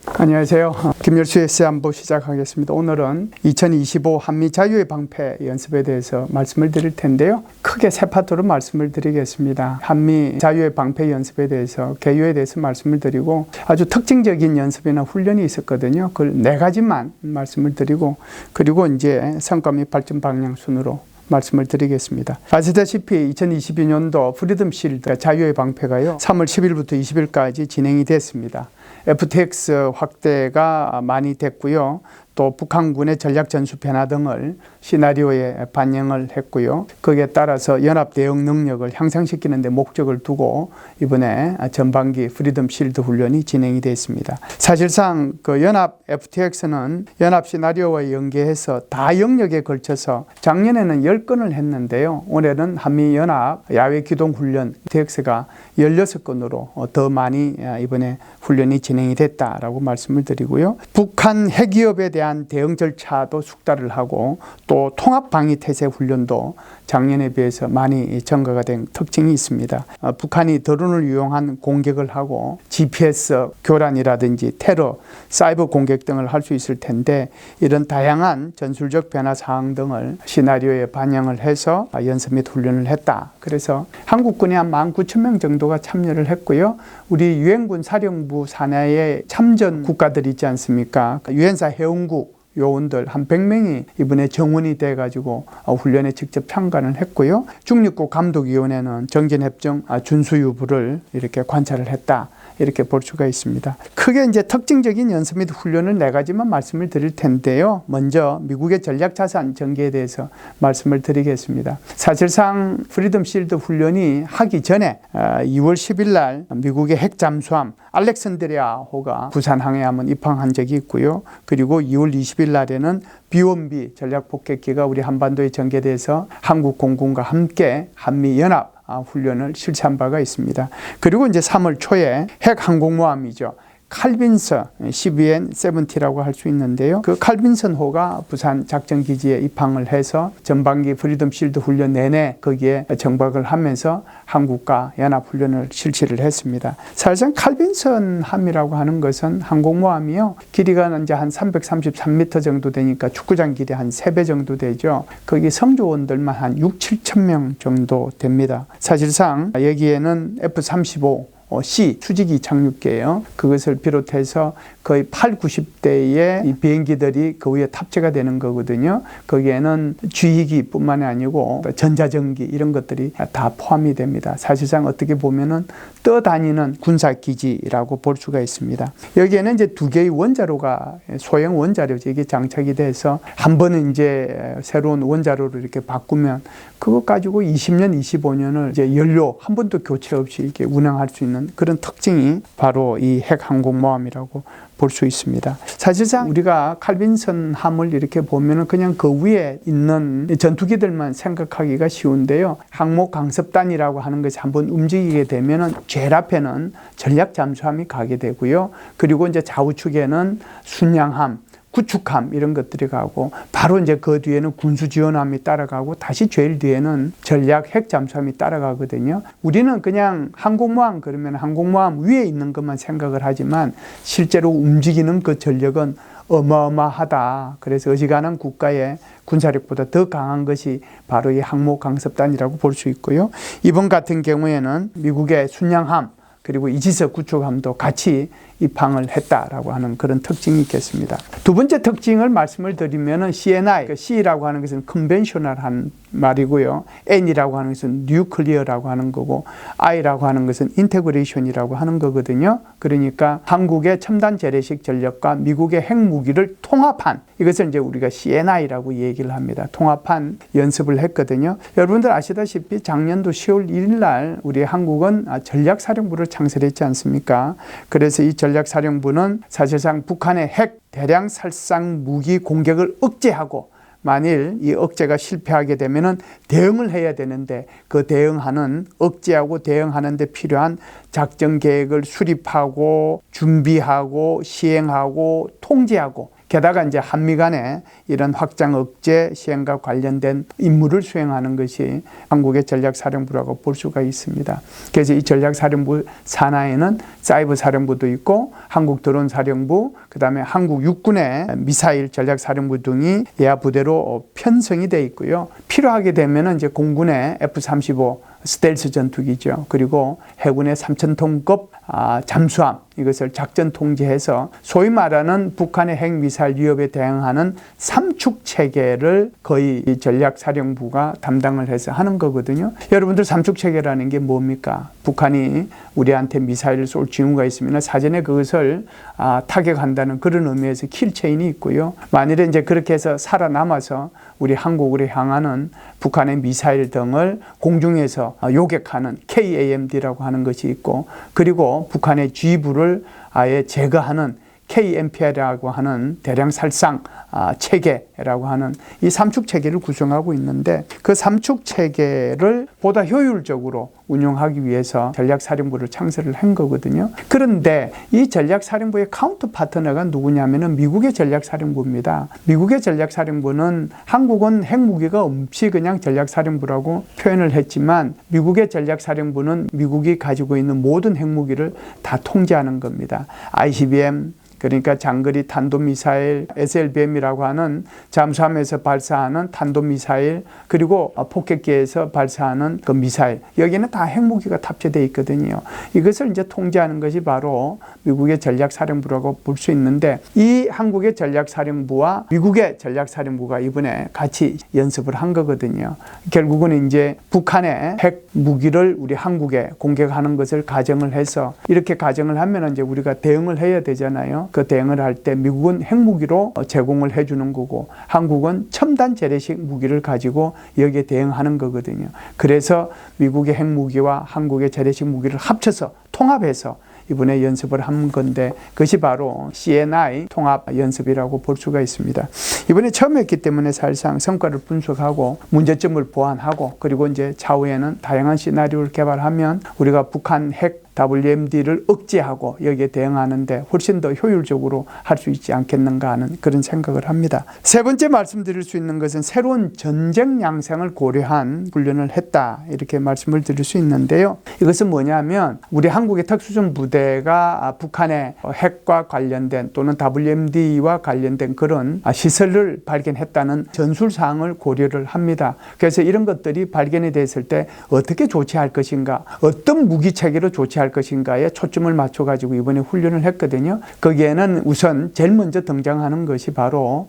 안녕하세요. 김열수의 시한부 시작하겠습니다. 오늘은 2025 한미 자유의 방패 연습에 대해서 말씀을 드릴 텐데요. 크게 세 파트로 말씀을 드리겠습니다. 한미 자유의 방패 연습에 대해서, 개요에 대해서 말씀을 드리고, 아주 특징적인 연습이나 훈련이 있었거든요. 그걸 네 가지만 말씀을 드리고, 그리고 이제 성과 및 발전 방향 순으로 말씀을 드리겠습니다. 아시다시피 2022년도 프리덤 실드 자유의 방패가요, 3월 10일부터 20일까지 진행이 됐습니다. FTX 확대가 많이 됐고요. 또 북한군의 전략 전술 변화 등을 시나리오에 반영을 했고요. 거기에 따라서 연합 대응 능력을 향상시키는 데 목적을 두고 이번에 전반기 프리덤 실드 훈련이 진행이 됐습니다. 사실상 그 연합 FTX는 연합 시나리오와 연계해서 다 영역에 걸쳐서 작년에는 10건을 했는데요. 올해는 한미연합 야외 기동 훈련 FTX가 16건으로 더 많이 이번에 훈련이 진행이 됐다라고 말씀을 드리고요. 북한 핵위협에 대한 대응 절차도 숙달을 하고 또 통합 방위 태세 훈련도 작년에 비해서 많이 증가가 된 특징이 있습니다. 북한이 드론을 이용한 공격을 하고 GPS 교란이라든지 테러, 사이버 공격 등을 할 수 있을 텐데, 이런 다양한 전술적 변화 사항 등을 시나리오에 반영을 해서 연습 및 훈련을 했다. 그래서 한국군이 한 19,000명 정도가 참여를 했고요. 우리 유엔군 사령부 산하의 참전 국가들 있지 않습니까? 유엔사 회원국 요원들 한 100명이 이번에 정원이 돼가지고 훈련에 직접 참가를 했고요. 중립국 감독위원회는 정전협정 준수유부를 이렇게 관찰을 했다, 이렇게 볼 수가 있습니다. 크게 이제 특징적인 연습 및 훈련을 네 가지만 말씀을 드릴 텐데요. 먼저 미국의 전략자산 전개에 대해서 말씀을 드리겠습니다. 사실상 프리덤 실드 훈련이 하기 전에 2월 10일 날 미국의 핵 잠수함 알렉산드리아호가 부산 항해함은 입항한 적이 있고요. 그리고 2월 20일 날에는 B-1B 전략 폭격기가 우리 한반도에 전개돼서 한국 공군과 함께 한미 연합 훈련을 실시한 바가 있습니다. 그리고 이제 3월 초에 핵 항공모함이죠. 칼빈선 CVN-70라고 할 수 있는데요. 그 칼빈선호가 부산 작전기지에 입항을 해서 전반기 프리덤 실드 훈련 내내 거기에 정박을 하면서 한국과 연합훈련을 실시를 했습니다. 사실상 칼빈선함이라고 하는 것은 항공모함이요, 길이가 이제 한 333m 정도 되니까 축구장 길이 한 3배 정도 되죠. 거기 성조원들만 한 6-7천 명 정도 됩니다. 사실상 여기에는 F-35 C 추지기 착륙기예요. 그것을 비롯해서 거의 80-90대의 이 비행기들이 그 위에 탑재가 되는 거거든요. 거기에는 주의기 뿐만이 아니고 전자전기 이런 것들이 다 포함이 됩니다. 사실상 어떻게 보면은 떠다니는 군사기지라고 볼 수가 있습니다. 여기에는 이제 2개의 원자로가, 소형 원자로죠, 이게 장착이 돼서 한 번은 이제 새로운 원자로를 이렇게 바꾸면 그것 가지고 20년, 25년을 이제 연료 한 번도 교체 없이 이렇게 운항할 수 있는 그런 특징이 바로 이 핵 항공모함이라고 볼 수 있습니다. 사실상 우리가 칼빈선함을 이렇게 보면은 그냥 그 위에 있는 전투기들만 생각하기가 쉬운데요. 항모 강습단이라고 하는 것이 한번 움직이게 되면은 제일 앞에는 전략 잠수함이 가게 되고요. 그리고 이제 좌우측에는 순양함, 구축함 이런 것들이 가고, 바로 이제 그 뒤에는 군수지원함이 따라가고, 다시 제일 뒤에는 전략 핵잠수함이 따라가거든요. 우리는 그냥 항공모함 그러면 항공모함 위에 있는 것만 생각을 하지만 실제로 움직이는 그 전력은 어마어마하다. 그래서 어지간한 국가의 군사력보다 더 강한 것이 바로 이 항모 강습단이라고 볼 수 있고요. 이번 같은 경우에는 미국의 순양함 그리고 이지석 구축함도 같이 입항을 했다라고 하는 그런 특징이 있겠습니다. 두 번째 특징을 말씀을 드리면은 CNI, C라고 하는 것은 컨벤셔널한 말이고요. N이라고 하는 것은 뉴클리어라고 하는 거고, I라고 하는 것은 인테그레이션이라고 하는 거거든요. 그러니까 한국의 첨단 재래식 전력과 미국의 핵무기를 통합한, 이것을 이제 우리가 CNI라고 얘기를 합니다. 통합한 연습을 했거든요. 여러분들 아시다시피 작년도 10월 1일 날 우리 한국은 전략사령부를 창설했지 않습니까? 그래서 이 전략사령부는 사실상 북한의 핵 대량 살상 무기 공격을 억제하고, 만일 이 억제가 실패하게 되면은 대응을 해야 되는데, 그 대응하는, 억제하고 대응하는 데 필요한 작전 계획을 수립하고 준비하고 시행하고 통제하고 게다가 이제 한미 간의 이런 확장 억제 시행과 관련된 임무를 수행하는 것이 한국의 전략사령부라고 볼 수가 있습니다. 그래서 이 전략사령부 산하에는 사이버 사령부도 있고 한국 드론사령부, 그다음에 한국 육군의 미사일 전략사령부 등이 예하 부대로 편성이 되어 있고요. 필요하게 되면 이제 공군의 F-35 스텔스 전투기죠. 그리고 해군의 3,000톤급 잠수함, 이것을 작전 통제해서 소위 말하는 북한의 핵미사일 위협에 대응하는 삼축 체계를 거의 이 전략사령부가 담당을 해서 하는 거거든요. 여러분들 삼축 체계라는 게 뭡니까? 북한이 우리한테 미사일을 쏠 징후가 있으면 사전에 그것을 타격한다는 그런 의미에서 킬체인이 있고요. 만일에 이제 그렇게 해서 살아남아서 우리 한국으로 향하는 북한의 미사일 등을 공중에서 요격하는 KAMD라고 하는 것이 있고, 그리고 북한의 G부를 아예 제거하는 KMP라고 하는 대량 살상 체계라고 하는 이 삼축 체계를 구성하고 있는데, 그 삼축 체계를 보다 효율적으로 운용하기 위해서 전략사령부를 창설을 한 거거든요. 그런데 이 전략사령부의 카운터 파트너가 누구냐면은 미국의 전략사령부입니다. 미국의 전략사령부는 한국은 핵무기가 없이 그냥 전략사령부라고 표현을 했지만, 미국의 전략사령부는 미국이 가지고 있는 모든 핵무기를 다 통제하는 겁니다. ICBM, 그러니까 장거리 탄도미사일, SLBM이라고 하는 잠수함에서 발사하는 탄도미사일, 그리고 폭격기에서 발사하는 그 미사일, 여기는 다 핵무기가 탑재되어 있거든요. 이것을 이제 통제하는 것이 바로 미국의 전략사령부라고 볼 수 있는데, 이 한국의 전략사령부와 미국의 전략사령부가 이번에 같이 연습을 한 거거든요. 결국은 이제 북한의 핵무기를 우리 한국에 공격하는 것을 가정을 해서, 이렇게 가정을 하면 이제 우리가 대응을 해야 되잖아요. 그 대응을 할 때 미국은 핵무기로 제공을 해주는 거고, 한국은 첨단 재래식 무기를 가지고 여기에 대응하는 거거든요. 그래서 미국의 핵무기와 한국의 재래식 무기를 합쳐서 통합해서 이번에 연습을 한 건데, 그것이 바로 CNI 통합 연습이라고 볼 수가 있습니다. 이번에 처음 했기 때문에 사실상 성과를 분석하고 문제점을 보완하고, 그리고 이제 차후에는 다양한 시나리오를 개발하면 우리가 북한 핵 WMD를 억제하고 여기에 대응하는데 훨씬 더 효율적으로 할 수 있지 않겠는가 하는 그런 생각을 합니다. 세 번째 말씀드릴 수 있는 것은 새로운 전쟁 양상을 고려한 훈련을 했다, 이렇게 말씀을 드릴 수 있는데요. 이것은 뭐냐면 우리 한국의 특수전 부대가 북한의 핵과 관련된 또는 WMD와 관련된 그런 시설을 발견했다는 전술사항을 고려를 합니다. 그래서 이런 것들이 발견이 됐을 때 어떻게 조치할 것인가, 어떤 무기체계로 조치할 것인가에 초점을 맞춰가지고 이번에 훈련을 했거든요. 거기에는 우선 제일 먼저 등장하는 것이 바로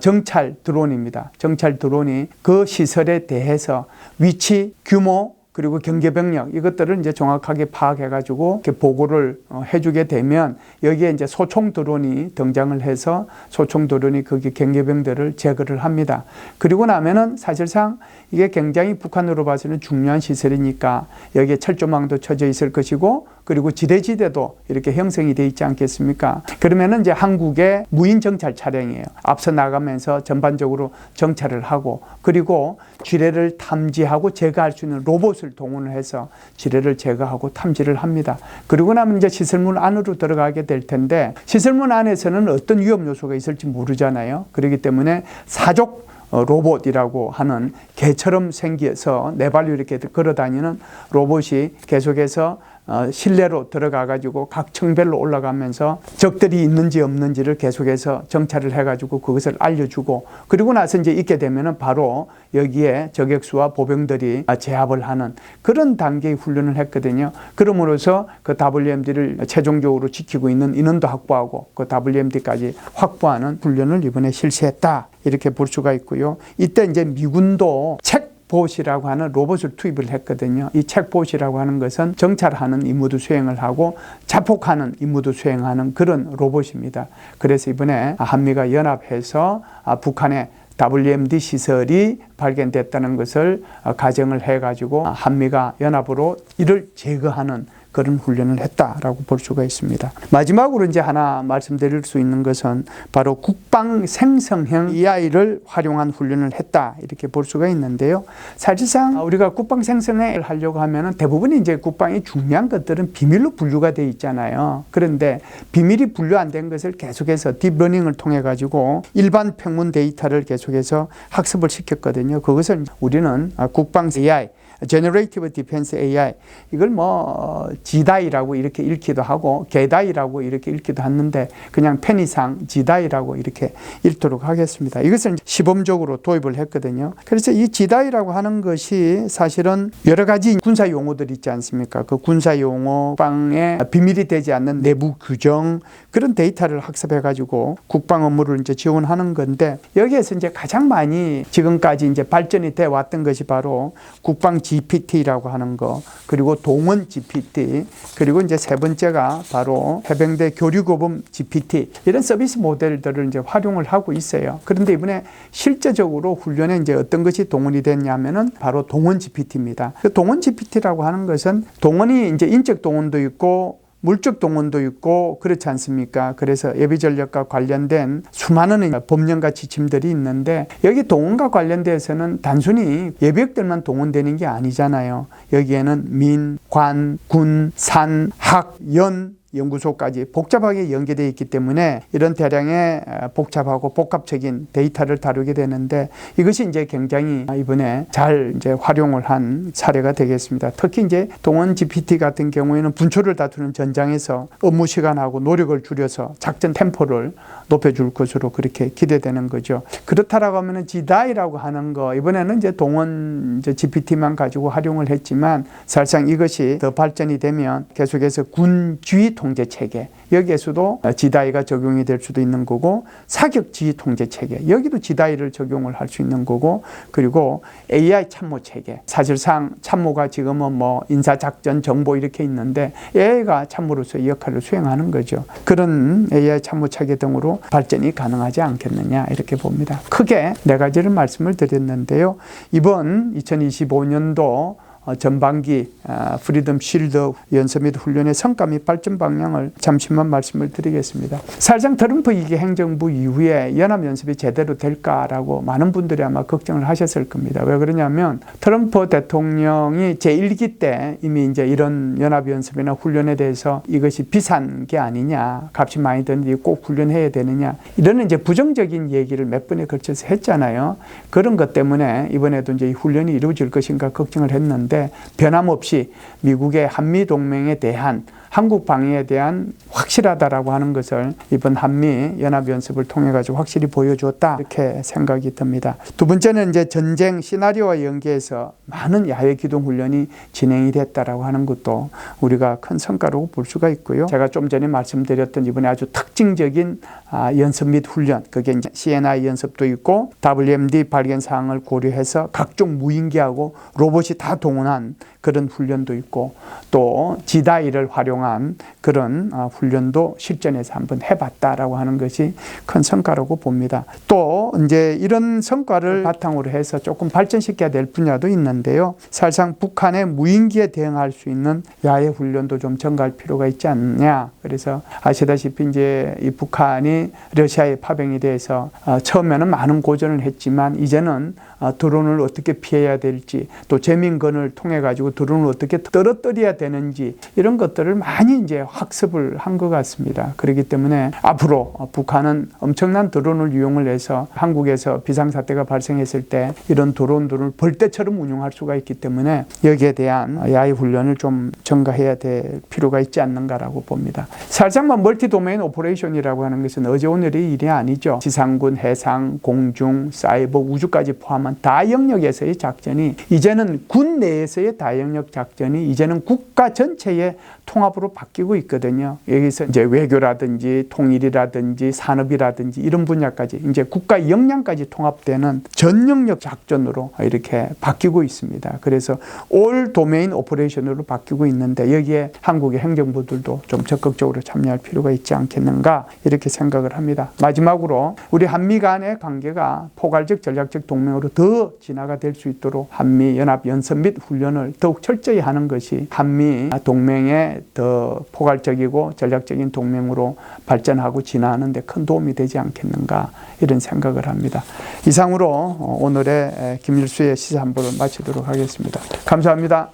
정찰 드론입니다. 정찰 드론이 그 시설에 대해서 위치, 규모, 그리고 경계병력, 이것들을 이제 정확하게 파악해가지고 이렇게 보고를 해주게 되면 여기에 이제 소총 드론이 등장을 해서 소총 드론이 거기 경계병들을 제거를 합니다. 그리고 나면은 사실상 이게 굉장히 북한으로 봐서는 중요한 시설이니까 여기에 철조망도 쳐져 있을 것이고, 그리고 지대지대도 이렇게 형성이 되어 있지 않겠습니까? 그러면은 이제 한국의 무인 정찰 차량이에요. 앞서 나가면서 전반적으로 정찰을 하고, 그리고 지뢰를 탐지하고 제거할 수 있는 로봇을 동원을 해서 지뢰를 제거하고 탐지를 합니다. 그리고 나면 이제 시설문 안으로 들어가게 될 텐데, 시설문 안에서는 어떤 위험 요소가 있을지 모르잖아요. 그렇기 때문에 사족 로봇이라고 하는 개처럼 생겨서 네 발로 이렇게 걸어다니는 로봇이 계속해서 실내로 들어가가지고 각 층별로 올라가면서 적들이 있는지 없는지를 계속해서 정찰을 해가지고 그것을 알려주고, 그리고 나서 이제 있게 되면은 바로 여기에 저격수와 보병들이 제압을 하는 그런 단계의 훈련을 했거든요. 그러므로서 그 WMD를 최종적으로 지키고 있는 인원도 확보하고 그 WMD까지 확보하는 훈련을 이번에 실시했다, 이렇게 볼 수가 있고요. 이때 이제 미군도 보시라고 하는 로봇을 투입을 했거든요. 이 책보시라고 하는 것은 정찰하는 임무도 수행을 하고 자폭하는 임무도 수행하는 그런 로봇입니다. 그래서 이번에 한미가 연합해서 북한의 WMD 시설이 발견됐다는 것을 가정을 해가지고 한미가 연합으로 이를 제거하는 그런 훈련을 했다라고 볼 수가 있습니다. 마지막으로 이제 하나 말씀드릴 수 있는 것은 바로 국방 생성형 AI를 활용한 훈련을 했다 이렇게 볼 수가 있는데요. 사실상 우리가 국방 생성을 하려고 하면은 대부분 이제 국방이 중요한 것들은 비밀로 분류가 돼 있잖아요. 그런데 비밀이 분류 안 된 것을 계속해서 딥러닝을 통해 가지고 일반 평문 데이터를 계속해서 학습을 시켰거든요. 그것을 우리는 국방 AI Generative Defense AI 이걸 지다이라고 이렇게 읽기도 하고 게다이라고 이렇게 읽기도 하는데 그냥 편의상 지다이라고 이렇게 읽도록 하겠습니다. 이것을 시범적으로 도입을 했거든요. 그래서 이 지다이라고 하는 것이 사실은 여러 가지 군사 용어들 있지 않습니까? 그 군사 용어, 국방에 비밀이 되지 않는 내부 규정 그런 데이터를 학습해 가지고 국방 업무를 이제 지원하는 건데 여기에서 이제 가장 많이 지금까지 이제 발전이 돼 왔던 것이 바로 국방 GPT라고 하는 거, 그리고 동원 GPT, 그리고 이제 세 번째가 바로 해병대 교류교범 GPT 이런 서비스 모델들을 이제 활용을 하고 있어요. 그런데 이번에 실제적으로 훈련에 이제 어떤 것이 동원이 됐냐면은 바로 동원 GPT입니다. 그 동원 GPT라고 하는 것은 동원이 이제 인적 동원도 있고 물적 동원도 있고 그렇지 않습니까? 그래서 예비 전력과 관련된 수많은 법령과 지침들이 있는데 여기 동원과 관련돼서는 단순히 예비역들만 동원되는 게 아니잖아요. 여기에는 민, 관, 군, 산, 학, 연 연구소까지 복잡하게 연계되어 있기 때문에 이런 대량의 복잡하고 복합적인 데이터를 다루게 되는데 이것이 이제 굉장히 이번에 잘 이제 활용을 한 사례가 되겠습니다. 특히 이제 동원 GPT 같은 경우에는 분초를 다투는 전장에서 업무 시간하고 노력을 줄여서 작전 템포를 높여줄 것으로 그렇게 기대되는 거죠. 그렇다라고 하면은 지다이라고 하는 거 이번에는 이제 동원 GPT만 가지고 활용을 했지만 사실상 이것이 더 발전이 되면 계속해서 군주의 통제 체계 여기에서도 지다이가 적용이 될 수도 있는 거고 사격 지휘 통제 체계 여기도 지다이를 적용을 할 수 있는 거고 그리고 AI 참모 체계 사실상 참모가 지금은 인사 작전 정보 이렇게 있는데 AI가 참모로서 역할을 수행하는 거죠. 그런 AI 참모 체계 등으로 발전이 가능하지 않겠느냐 이렇게 봅니다. 크게 네 가지를 말씀을 드렸는데요. 이번 2025년도 전반기 프리덤 쉴드 연습 및 훈련의 성과 및 발전 방향을 잠시만 말씀을 드리겠습니다. 사실상 트럼프 2기 행정부 이후에 연합연습이 제대로 될까라고 많은 분들이 아마 걱정을 하셨을 겁니다. 왜 그러냐면 트럼프 대통령이 제1기 때 이미 이제 이런 연합연습이나 훈련에 대해서 이것이 비싼 게 아니냐, 값이 많이 드는데 꼭 훈련해야 되느냐 이런 이제 부정적인 얘기를 몇 번에 걸쳐서 했잖아요. 그런 것 때문에 이번에도 이제 이 훈련이 이루어질 것인가 걱정을 했는데 변함없이 미국의 한미동맹에 대한 한국 방위에 대한 확실하다라고 하는 것을 이번 한미 연합연습을 통해 가지고 확실히 보여주었다 이렇게 생각이 듭니다. 두 번째는 이제 전쟁 시나리오와 연계해서 많은 야외 기동 훈련이 진행이 됐다라고 하는 것도 우리가 큰 성과로 볼 수가 있고요. 제가 좀 전에 말씀드렸던 이번에 아주 특징적인 연습 및 훈련 그게 이제 CNI 연습도 있고 WMD 발견 사항을 고려해서 각종 무인기하고 로봇이 다 동원한 그런 훈련도 있고 또 지다이를 활용한 그런 훈련도 실전에서 한번 해봤다라고 하는 것이 큰 성과라고 봅니다. 또 이제 이런 성과를 바탕으로 해서 조금 발전시켜야 될 분야도 있는데요. 사실상 북한의 무인기에 대응할 수 있는 야외 훈련도 좀 증가할 필요가 있지 않느냐. 그래서 아시다시피 이제 이 북한이 러시아의 파병에 대해서 처음에는 많은 고전을 했지만 이제는 드론을 어떻게 피해야 될지 또 재민건을 통해 가지고 드론을 어떻게 떨어뜨려야 되는지 이런 것들을 많이 이제 학습을 한 것 같습니다. 그렇기 때문에 앞으로 북한은 엄청난 드론을 이용을 해서 한국에서 비상사태가 발생했을 때 이런 드론들을 벌떼처럼 운용할 수가 있기 때문에 여기에 대한 야외 훈련을 좀 증가해야 될 필요가 있지 않는가라고 봅니다. 사실상 멀티 도메인 오퍼레이션이라고 하는 것은 어제 오늘의 일이 아니죠. 지상군, 해상, 공중, 사이버, 우주까지 포함한 다영역에서의 작전이 이제는 군 내에서의 다영역 작전이 이제는 국가 전체의 통합으로 바뀌고 있거든요. 여기서 이제 외교라든지 통일이라든지 산업이라든지 이런 분야까지 이제 국가 역량까지 통합되는 전 영역 작전으로 이렇게 바뀌고 있습니다. 그래서 올 도메인 오퍼레이션으로 바뀌고 있는데 여기에 한국의 행정부들도 좀 적극적으로 참여할 필요가 있지 않겠는가 이렇게 생각을 합니다. 마지막으로 우리 한미 간의 관계가 포괄적 전략적 동맹으로 더 진화가 될 수 있도록 한미 연합 연습 및 훈련을 더욱 철저히 하는 것이 한미 동맹의 간에 더 포괄적이고 전략적인 동맹으로 발전하고 진화하는 데 큰 도움이 되지 않겠는가 이런 생각을 합니다. 이상으로 오늘의 김일수의 시사한보를 마치도록 하겠습니다. 감사합니다.